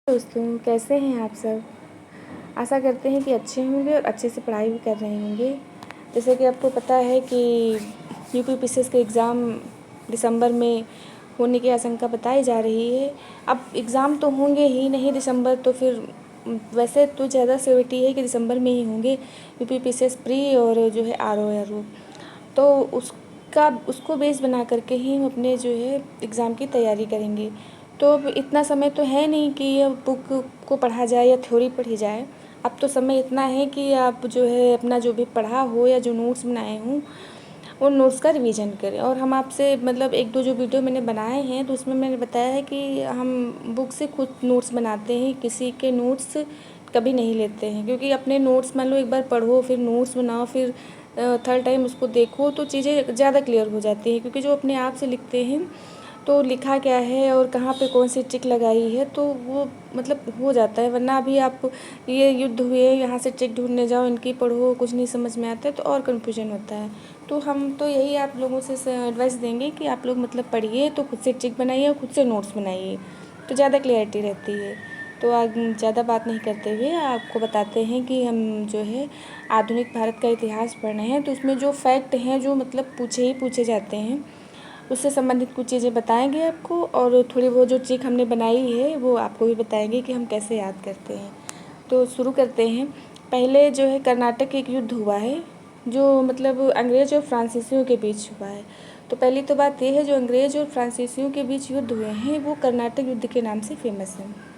दोस्तों, कैसे हैं आप सब। आशा करते हैं कि अच्छे होंगे और अच्छे से पढ़ाई भी कर रहे होंगे। जैसे कि आपको पता है कि यूपीपीसीएस के एग्ज़ाम दिसंबर में होने की आशंका बताई जा रही है। अब एग्ज़ाम तो होंगे ही नहीं दिसंबर, तो फिर वैसे तो ज़्यादा श्योरिटी है कि दिसंबर में ही होंगे यूपीपीसीएस प्री और जो है आरओ। तो उसको बेस बना करके ही हम अपने जो है एग्ज़ाम की तैयारी करेंगे। तो अब इतना समय तो है नहीं कि ये बुक को पढ़ा जाए या थ्योरी पढ़ी जाए। अब तो समय इतना है कि आप जो है अपना जो भी पढ़ा हो या जो नोट्स बनाए हों उन नोट्स का रिवीजन करें। और हम आपसे मतलब एक दो जो वीडियो मैंने बनाए हैं तो उसमें मैंने बताया है कि हम बुक से खुद नोट्स बनाते हैं, किसी के नोट्स कभी नहीं लेते हैं। क्योंकि अपने नोट्स मान लो एक बार पढ़ो, फिर नोट्स बनाओ, फिर थर्ड टाइम उसको देखो तो चीज़ें ज़्यादा क्लियर हो जाती हैं। क्योंकि जो अपने आप से लिखते हैं तो लिखा क्या है और कहाँ पे कौन सी टिक लगाई है तो वो मतलब हो जाता है। वरना अभी आप ये युद्ध हुए यहाँ से टिक ढूंढने जाओ, इनकी पढ़ो, कुछ नहीं समझ में आता है तो और कन्फ्यूजन होता है। तो हम तो यही आप लोगों से एडवाइस देंगे कि आप लोग मतलब पढ़िए तो खुद से टिक बनाइए और खुद से नोट्स बनाइए तो ज़्यादा क्लियरिटी रहती है। तो आज ज़्यादा बात नहीं करते हुए आपको बताते हैं कि हम जो है आधुनिक भारत का इतिहास पढ़ रहे हैं। तो उसमें जो फैक्ट हैं जो मतलब पूछे जाते हैं उससे संबंधित कुछ चीज़ें बताएंगे आपको, और थोड़ी बहुत जो ट्रिक हमने बनाई है वो आपको भी बताएंगे कि हम कैसे याद करते हैं। तो शुरू करते हैं। पहले जो है कर्नाटक एक युद्ध हुआ है जो मतलब अंग्रेज़ और फ्रांसीसियों के बीच हुआ है। तो पहली तो बात ये है, जो अंग्रेज़ और फ्रांसीसियों के बीच युद्ध हुए हैं वो कर्नाटक युद्ध के नाम से फेमस है।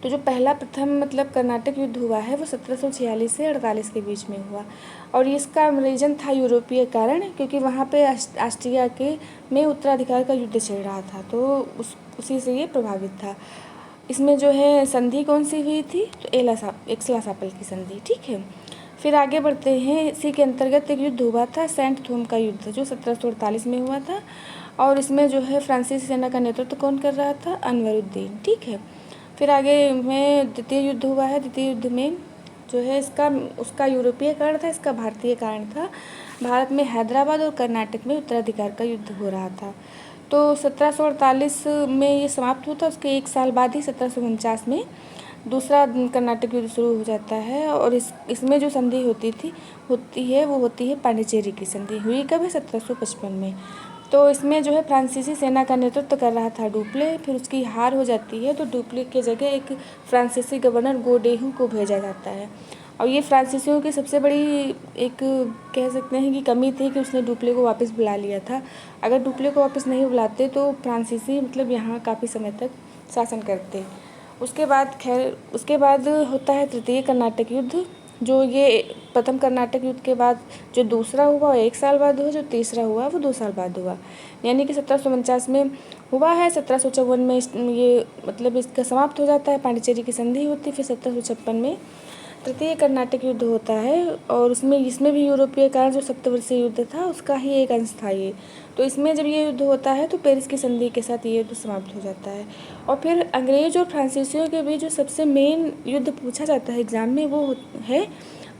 तो जो पहला प्रथम मतलब कर्नाटक युद्ध हुआ है वो 1746 से 48 के बीच में हुआ। और इसका रीजन था यूरोपीय कारण, क्योंकि वहाँ पे ऑस्ट्रिया के में उत्तराधिकार का युद्ध चल रहा था, तो उसी से ये प्रभावित था। इसमें जो है संधि कौन सी हुई थी, तो एक्सला-सापल की संधि। ठीक है, फिर आगे बढ़ते हैं। इसी के अंतर्गत एक युद्ध हुआ था सेंट थोम का युद्ध, जो 1748 में हुआ था। और इसमें जो है फ्रांसीसी सेना का नेतृत्व कौन कर रहा था, अनवरुद्दीन। ठीक है, फिर आगे में द्वितीय युद्ध हुआ है। द्वितीय युद्ध में जो है उसका यूरोपीय कारण था, इसका भारतीय कारण था। भारत में हैदराबाद और कर्नाटक में उत्तराधिकार का युद्ध हो रहा था। तो 1748 में ये समाप्त हुआ था। उसके एक साल बाद ही 1749 में दूसरा कर्नाटक युद्ध शुरू हो जाता है। और इसमें जो संधि होती है पांडिचेरी की संधि। हुई कब है, 1755 में। तो इसमें जो है फ्रांसीसी सेना का नेतृत्व कर रहा था डुप्ले। फिर उसकी हार हो जाती है तो डुप्ले के जगह एक फ्रांसीसी गवर्नर गोडेहू को भेजा जाता है। और ये फ्रांसीसियों की सबसे बड़ी एक कह सकते हैं कि कमी थी कि उसने डुप्ले को वापस बुला लिया था। अगर डुप्ले को वापस नहीं बुलाते तो फ्रांसीसी मतलब यहाँ काफ़ी समय तक शासन करते। उसके बाद होता है तृतीय कर्नाटक युद्ध। जो ये प्रथम कर्नाटक युद्ध के बाद जो दूसरा हुआ 1 साल बाद हुआ, जो तीसरा हुआ वो 2 साल बाद हुआ। यानी कि 1749 में हुआ है, 1754 में ये मतलब इसका समाप्त हो जाता है, पांडिचेरी की संधि होती है। फिर 1756 में तृतीय कर्नाटक युद्ध होता है। और इसमें भी यूरोपीय कारण जो सप्तवर्षीय युद्ध था उसका ही एक अंश था ये। तो इसमें जब ये युद्ध होता है तो पेरिस की संधि के साथ ये युद्ध समाप्त हो जाता है। और फिर अंग्रेज और फ्रांसीसियों के बीच जो सबसे मेन युद्ध पूछा जाता है एग्जाम में वो है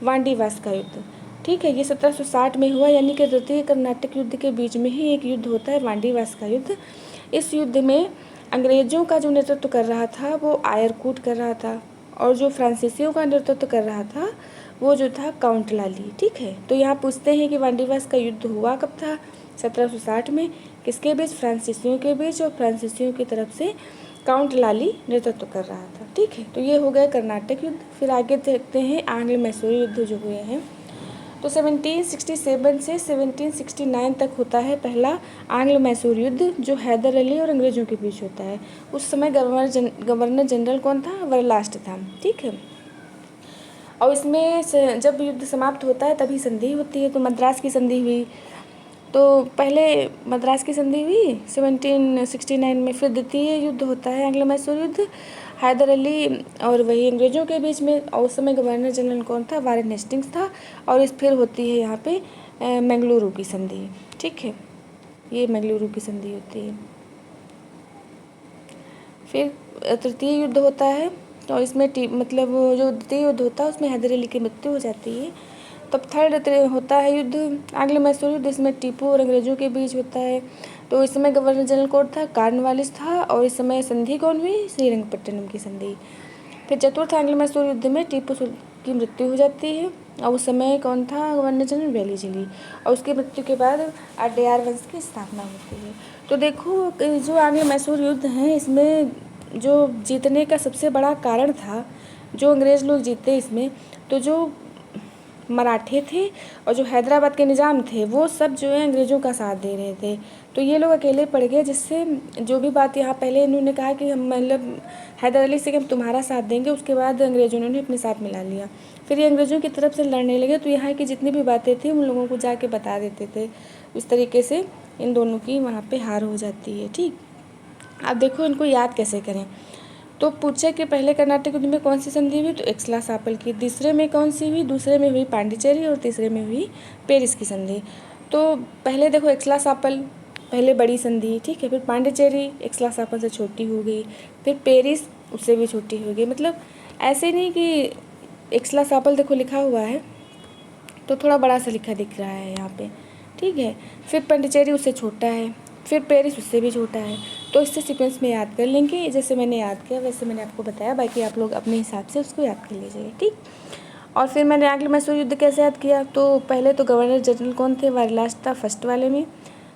वांडीवास का युद्ध। ठीक है, ये 1760 में हुआ, यानी कि तृतीय कर्नाटक युद्ध के बीच में ही एक युद्ध होता है वांडीवास का युद्ध। इस युद्ध में अंग्रेज़ों का जो नेतृत्व कर रहा था वो आयरकूट कर रहा था, और जो फ्रांसीसियों का नेतृत्व कर रहा था वो जो था काउंट लाली। ठीक है, तो यहाँ पूछते हैं कि वांडीवास का युद्ध हुआ कब था, 1760 में। किसके बीच, फ्रांसीसियों के बीच, और फ्रांसीसियों की तरफ से काउंट लाली नेतृत्व कर रहा था। ठीक है, तो ये हो गया कर्नाटक युद्ध। फिर आगे देखते हैं आंग्ल मैसूर युद्ध जो हुए हैं। तो 1767 से 1769 तक होता है पहला आंग्ल मैसूर युद्ध, जो हैदर अली और अंग्रेज़ों के बीच होता है। उस समय गवर्नर जनरल कौन था, वरलास्ट था। ठीक है, और इसमें जब युद्ध समाप्त होता है तभी संधि होती है। तो मद्रास की संधि हुई। तो पहले मद्रास की संधि हुई 1769 में। फिर द्वितीय युद्ध होता है आंग्ल मैसूर युद्ध, हैदर अली और वही अंग्रेज़ों के बीच में। और उस समय गवर्नर जनरल कौन था, वारेन हेस्टिंग्स था। और फिर होती है यहाँ पे मंगलुरु की संधि। ठीक है, ये मंगलुरु की संधि होती है। फिर तृतीय युद्ध होता है, और इसमें मतलब जो द्वितीय युद्ध होता है उसमें हैदर अली की मृत्यु हो जाती है। तब थर्ड होता है युद्ध आंग्ल मैसूर युद्ध। इसमें टीपू और अंग्रेज़ों के बीच होता है। तो इस समय गवर्नर जनरल कौन था? कॉर्नवालिस था। और इस समय संधि कौन हुई? श्रीरंगपट्टनम की संधि। फिर चतुर्थ आंग्ल मैसूर युद्ध में टीपू की मृत्यु हो जाती है और उस समय कौन था गवर्नर जनरल? वेलिज़ली। और उसकी मृत्यु के बाद अड्यार वंश की स्थापना होती है। तो देखो जो आंग्ल मैसूर युद्ध है, इसमें जो जीतने का सबसे बड़ा कारण था, जो अंग्रेज़ लोग जीते इसमें, तो जो मराठे थे और जो हैदराबाद के निज़ाम थे, वो सब जो है अंग्रेज़ों का साथ दे रहे थे। तो ये लोग अकेले पड़ गए, जिससे जो भी बात यहाँ पहले इन्होंने कहा कि हम मतलब हैदर अली से कि हम तुम्हारा साथ देंगे, उसके बाद अंग्रेज़ों ने अपने साथ मिला लिया। फिर ये अंग्रेज़ों की तरफ से लड़ने लगे, तो यहाँ की जितनी भी बातें थी उन लोगों को जाके बता देते थे। इस तरीके से इन दोनों की वहाँ पे हार हो जाती है। ठीक, अब देखो इनको याद कैसे करें। तो पूछे कि पहले कर्नाटक युद्ध में कौन सी संधि हुई? तो एक्सला-सापल की। दूसरे में कौन सी हुई? दूसरे में हुई पांडिचेरी और तीसरे में हुई पेरिस की संधि। तो पहले देखो एक्सला-सापल पहले बड़ी संधि, ठीक है, फिर पांडिचेरी एक्सला-सापल से छोटी हो गई, फिर पेरिस उससे भी छोटी हो गई। मतलब ऐसे नहीं कि एक्सला-सापल देखो लिखा हुआ है तो थोड़ा बड़ा सा लिखा दिख रहा है यहाँ पे, ठीक है। फिर पांडिचेरी उससे छोटा है, फिर पेरिस उससे भी छोटा है। तो इससे सीक्वेंस में याद कर लेंगे, जैसे मैंने याद किया वैसे मैंने आपको बताया, बाकी आप लोग अपने हिसाब से उसको याद कर लीजिएगा, ठीक। और फिर मैंने आंग्ल मैसूर युद्ध कैसे याद किया? तो पहले तो गवर्नर जनरल कौन थे? वारलास था फर्स्ट वाले में,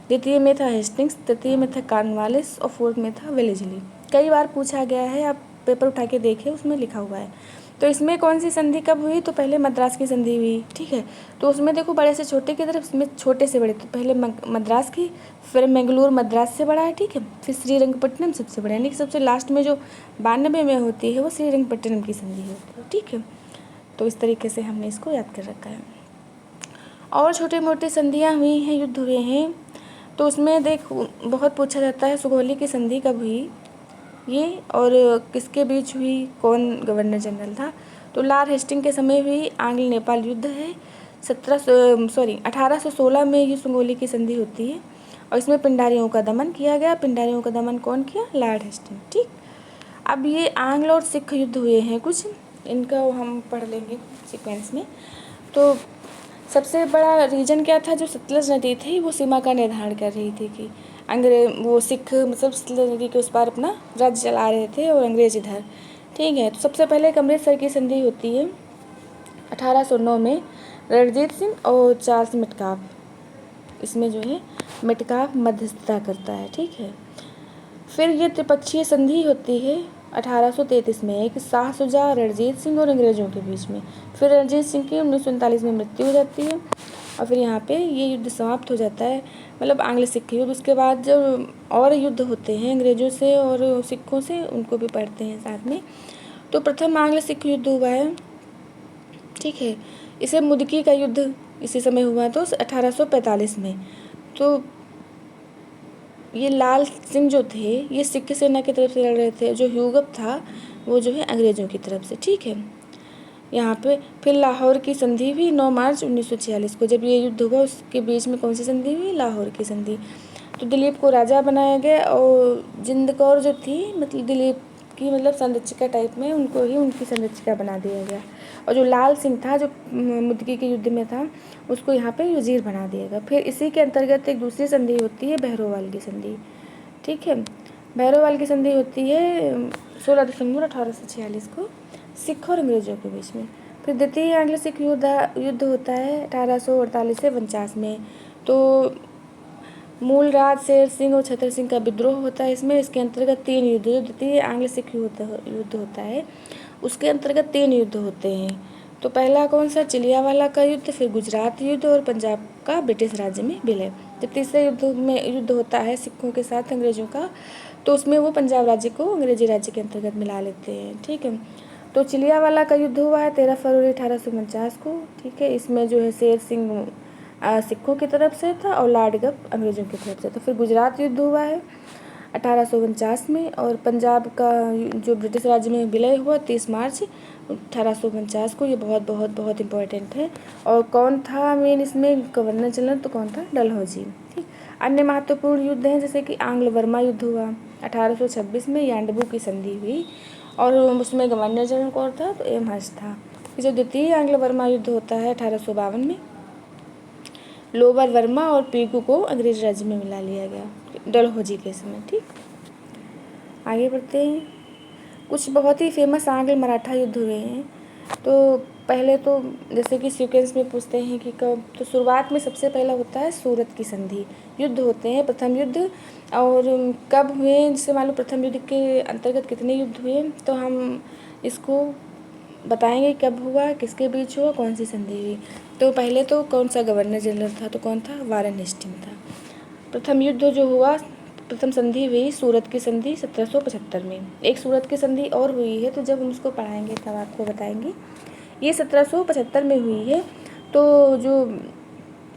द्वितीय में था हेस्टिंग्स, तृतीय में था कॉर्नवालिस और फोर्थ में था वेलेज़ली। कई बार पूछा गया है, आप पेपर उठा के देखिए उसमें लिखा हुआ है। तो इसमें कौन सी संधि कब हुई? तो पहले मद्रास की संधि हुई, ठीक है। तो उसमें देखो बड़े से छोटे की तरफ, इसमें छोटे से बड़े, तो पहले मद्रास की, फिर मैंगलोर मद्रास से बड़ा है, ठीक है, फिर श्रीरंगपट्टनम सबसे बड़ा है, यानी कि सबसे लास्ट में जो 92 में होती है वो श्रीरंगपट्टनम की संधि होती है, ठीक है। तो इस तरीके से हमने इसको याद कर रखा है। और छोटे मोटे संधियाँ हुई हैं, युद्ध हुए हैं, तो उसमें देख बहुत पूछा जाता है सुगौली की संधि कब हुई ये, और किसके बीच हुई, कौन गवर्नर जनरल था? तो लॉर्ड हेस्टिंग के समय हुई। आंग्ल नेपाल युद्ध है 1816 में ये सुगौली की संधि होती है और इसमें पिंडारियों का दमन किया गया। पिंडारियों का दमन कौन किया? लॉर्ड हेस्टिंग, ठीक। अब ये आंग्ल और सिख युद्ध हुए हैं कुछ, इनका हम पढ़ लेंगे सीक्वेंस में। तो सबसे बड़ा रीजन क्या था? जो सतलज नदी थी वो सीमा का निर्धारण कर रही थी कि वो सिख मतलब सतलज नदी के उस पार अपना राज्य चला रहे थे और अंग्रेज इधर, ठीक है। तो सबसे पहले एक अमृतसर की संधि होती है 1809 में, रणजीत सिंह और चार्ल्स मेटकाफ, इसमें जो है मेटकाफ मध्यस्थता करता है, ठीक है। फिर ये त्रिपक्षीय संधि होती है 1833 में, एक शाह शुजा, रणजीत सिंह और अंग्रेज़ों के बीच में। फिर रणजीत सिंह की 1939 में मृत्यु हो जाती है और फिर यहाँ पे ये युद्ध समाप्त हो जाता है, मतलब आंग्ल सिख युद्ध। उसके बाद जो और युद्ध होते हैं अंग्रेज़ों से और सिखों से, उनको भी पढ़ते हैं साथ में। तो प्रथम आंग्ल सिख युद्ध हुआ है, ठीक है। इसे मुदकी का युद्ध इसी समय हुआ तो 1845 में। तो ये लाल सिंह जो थे ये सिख सेना की तरफ से लड़ रहे थे, जो ह्यूगअप था वो जो है अंग्रेज़ों की तरफ से, ठीक है। यहाँ पे फिर लाहौर की संधि हुई 9 मार्च 1946 को, जब ये युद्ध हुआ उसके बीच में कौन सी संधि हुई? लाहौर की संधि। तो दिलीप को राजा बनाया गया और जिंद कौर जो थी मतलब दिलीप की मतलब संरक्षिका टाइप में, उनको ही उनकी संरक्षिका बना दिया गया। और जो लाल सिंह था जो मुदकी के युद्ध में था उसको यहाँ पे वजीर बना दिया गया। फिर इसी के अंतर्गत एक दूसरी संधि होती है भैरोवाल की संधि, ठीक है। भैरोवाल की संधि होती है 16 दिसंबर 1846 को सिख और अंग्रेज़ों के बीच में। फिर द्वितीय आंग्ल सिख युद्ध होता है 1848 से 49 में। तो मूलराज, शेर सिंह और छतर सिंह का विद्रोह होता है इसमें। इसके अंतर्गत 3 युद्ध, जो द्वितीय आंग्ल सिख युद्ध होता है उसके अंतर्गत 3 युद्ध होते हैं। तो पहला कौन सा? चिलियावाला का युद्ध, फिर गुजरात युद्ध और पंजाब का ब्रिटिश राज्य में विलय। तो तीसरे युद्ध होता है सिखों के साथ अंग्रेज़ों का, तो उसमें वो पंजाब राज्य को अंग्रेजी राज्य के अंतर्गत मिला लेते हैं, ठीक है। तो चिलियावाला का युद्ध हुआ है 13 फरवरी 1849 को, ठीक है। इसमें जो है शेर सिंह सिखों की तरफ से था और लॉर्ड गप अंग्रेज़ों की तरफ से था। फिर गुजरात युद्ध हुआ है 1849 में और पंजाब का जो ब्रिटिश राज्य में विलय हुआ 30 मार्च 1849 को। ये बहुत बहुत बहुत इम्पोर्टेंट है। और कौन था मेन इसमें गवर्नर जनरल? तो कौन था? डलहौजी, ठीक। अन्य महत्वपूर्ण युद्ध हैं जैसे कि आंग्ल वर्मा युद्ध हुआ 1826 में, यांडबू की संधि हुई और उसमें गवर्नर जनरल कौन था? तो एमहर्स्ट था। जो द्वितीय आंग्ल वर्मा युद्ध होता है 1852 में, लोअर वर्मा और पीकू को अंग्रेज राज्य में मिला लिया गया। डलहौजी के समय। ठीक, आगे बढ़ते हैं। कुछ बहुत ही फेमस आंग्ल मराठा युद्ध हुए हैं। तो पहले तो जैसे कि सीक्वेंस में पूछते हैं कि कब, तो शुरुआत में सबसे पहला होता है सूरत की संधि। युद्ध होते हैं प्रथम युद्ध, और कब हुए, जैसे मान लो प्रथम युद्ध के अंतर्गत कितने युद्ध हुए, तो हम इसको बताएंगे कब हुआ, किसके बीच हुआ, कौन सी संधि हुई। तो पहले तो कौन सा गवर्नर जनरल था, तो कौन था, वारेन हेस्टिंग था। प्रथम युद्ध जो हुआ, प्रथम संधि हुई सूरत की संधि 1775 में। एक सूरत की संधि और हुई है, तो जब हम उसको पढ़ाएंगे तब आपको बताएंगे। ये 1775 में हुई है। तो जो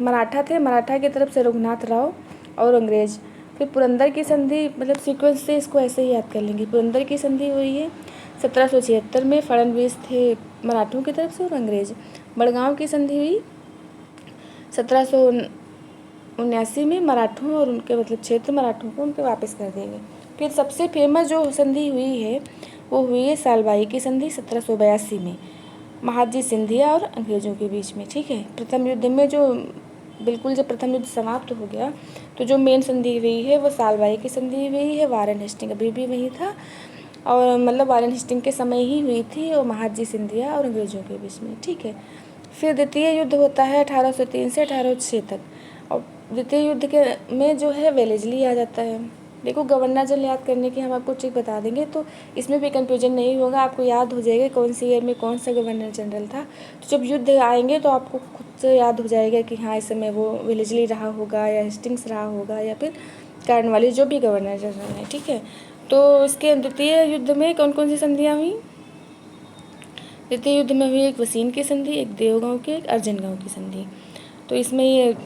मराठा थे, मराठा की तरफ से रघुनाथ राव और अंग्रेज। फिर पुरंदर की संधि, मतलब सीक्वेंस से इसको ऐसे ही याद कर लेंगे। पुरंदर की संधि हुई है 1776 में, फडणवीस थे मराठों की तरफ से और अंग्रेज। बड़गांव की संधि हुई 1779 में, मराठों और उनके मतलब क्षेत्र मराठों को उनके वापस कर देंगे। फिर सबसे फेमस जो संधि हुई है वो हुई है सालबाई की संधि 1782 में, महादजी सिंधिया और अंग्रेजों के बीच में। ठीक है, प्रथम युद्ध में जो बिल्कुल जब प्रथम युद्ध समाप्त हो गया तो जो मेन संधि हुई है वो सालबाई की संधि हुई है। वारेन हेस्टिंग अभी भी वही था, और मतलब वारेन हेस्टिंग के समय ही हुई थी, और महादजी सिंधिया और अंग्रेजों के बीच में। ठीक है, फिर द्वितीय युद्ध होता है 1803 से 1806 तक, और द्वितीय युद्ध के में जो है वेलेस्ली आ जाता है। देखो, गवर्नर जनरल याद करने की हम आपको ट्रिक बता देंगे, तो इसमें भी कंफ्यूजन नहीं होगा, आपको याद हो जाएगा कौन सी ईयर में कौन सा गवर्नर जनरल था। तो जब युद्ध आएंगे तो आपको खुद से याद हो जाएगा कि हाँ इस समय वो वेलेस्ली रहा होगा या हेस्टिंग्स रहा होगा या फिर कॉर्नवालिस, जो भी गवर्नर जनरल है। ठीक है, तो इसके द्वितीय युद्ध में कौन कौन सी संधियाँ हुई। द्वितीय युद्ध में हुई एक वसीन की संधि, एक देवगांव की, एक अर्जनगांव की संधि। तो इसमें ये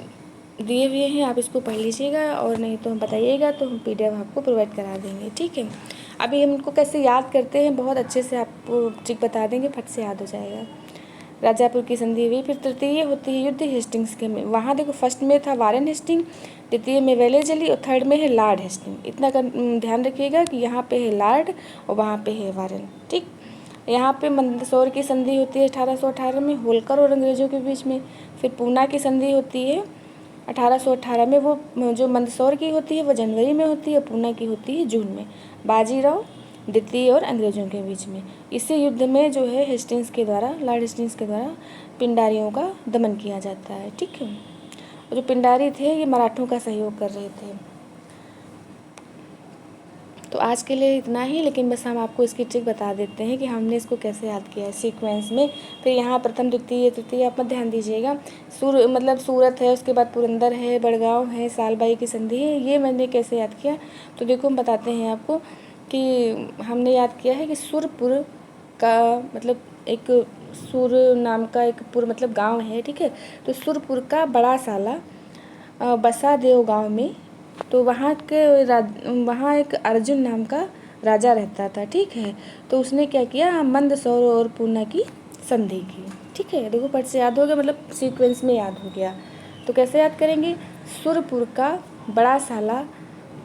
दिए हुए हैं, आप इसको पढ़ लीजिएगा, और नहीं तो हम बताइएगा तो हम PDF आपको प्रोवाइड करा देंगे। ठीक है, अभी हम इनको कैसे याद करते हैं, बहुत अच्छे से आपको ट्रिक बता देंगे, फट से याद हो जाएगा। राजापुर की संधि हुई। फिर तृतीय होती है युद्ध हेस्टिंग्स के में। वहाँ देखो, फर्स्ट में था वारेन हेस्टिंग, द्वितीय में वेलेस्ली, और थर्ड में है लॉर्ड हेस्टिंग। इतना ध्यान रखिएगा कि यहाँ पे है लॉर्ड और वहाँ पे है वारेन। ठीक, यहाँ पे मंदसौर की संधि होती है 1818 में, होलकर और अंग्रेजों के बीच में। फिर पूना की संधि होती है 1818 में, वो जो मंदसौर की होती है वो जनवरी में होती है, पूना की होती है जून में। बाजीराव द्वितीय और अंग्रेजों के बीच में। इसी युद्ध में जो है हेस्टिंग्स के द्वारा, लॉर्ड हेस्टिंग्स के द्वारा पिंडारियों का दमन किया जाता है। ठीक है, और जो पिंडारी थे ये मराठों का सहयोग कर रहे थे। तो आज के लिए इतना ही, लेकिन बस हम आपको इसकी ट्रिक बता देते हैं कि हमने इसको कैसे याद किया है सीक्वेंस में। फिर यहाँ प्रथम द्वितीय तृतीय आप मत ध्यान दीजिएगा। मतलब सूरत है, उसके बाद पुरंदर है, बड़गांव है, सालबाई की संधि है, ये मैंने कैसे याद किया। तो देखो, हम बताते हैं आपको कि हमने याद किया है कि सुरपुर का मतलब एक सुर नाम का एक पुर मतलब गाँव है। ठीक है, तो सुरपुर का बड़ा साला बसा देव गाँव में, तो वहाँ एक अर्जुन नाम का राजा रहता था। ठीक है, तो उसने क्या किया, मंदसौर और पूना की संधि की। ठीक है, देखो पट से याद हो गया, मतलब सीक्वेंस में याद हो गया। तो कैसे याद करेंगे, सुरपुर का बड़ा साला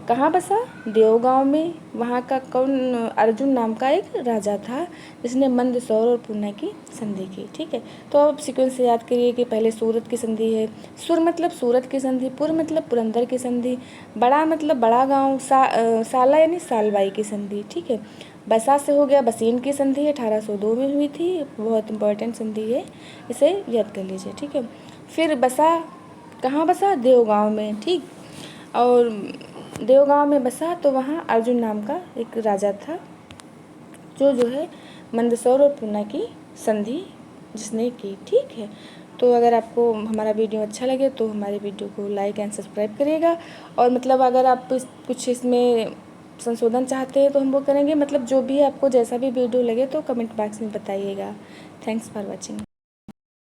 कहाँ बसा, देवगांव में। वहाँ का कौन, अर्जुन नाम का एक राजा था जिसने मंदसौर और पूना की संधि की। ठीक है, तो अब सीक्वेंस से याद करिए कि पहले सूरत की संधि है, सुर मतलब सूरत की संधि, पुर मतलब पुरंदर की संधि, बड़ा मतलब बड़ा गांव, साला यानी सालबाई की संधि। ठीक है, बसा से हो गया बसीन की संधि 1802 में हुई थी, बहुत इंपॉर्टेंट संधि है, इसे याद कर लीजिए। ठीक है, फिर बसा कहाँ बसा, देवगांव में। ठीक, और देवगांव में बसा तो वहाँ अर्जुन नाम का एक राजा था जो है मंदसौर और पूना की संधि जिसने की। ठीक है, तो अगर आपको हमारा वीडियो अच्छा लगे तो हमारे वीडियो को लाइक एंड सब्सक्राइब करिएगा, और मतलब अगर आप कुछ इसमें संशोधन चाहते हैं तो हम वो करेंगे, मतलब जो भी आपको जैसा भी वीडियो लगे तो कमेंट बॉक्स में बताइएगा। Thanks for watching.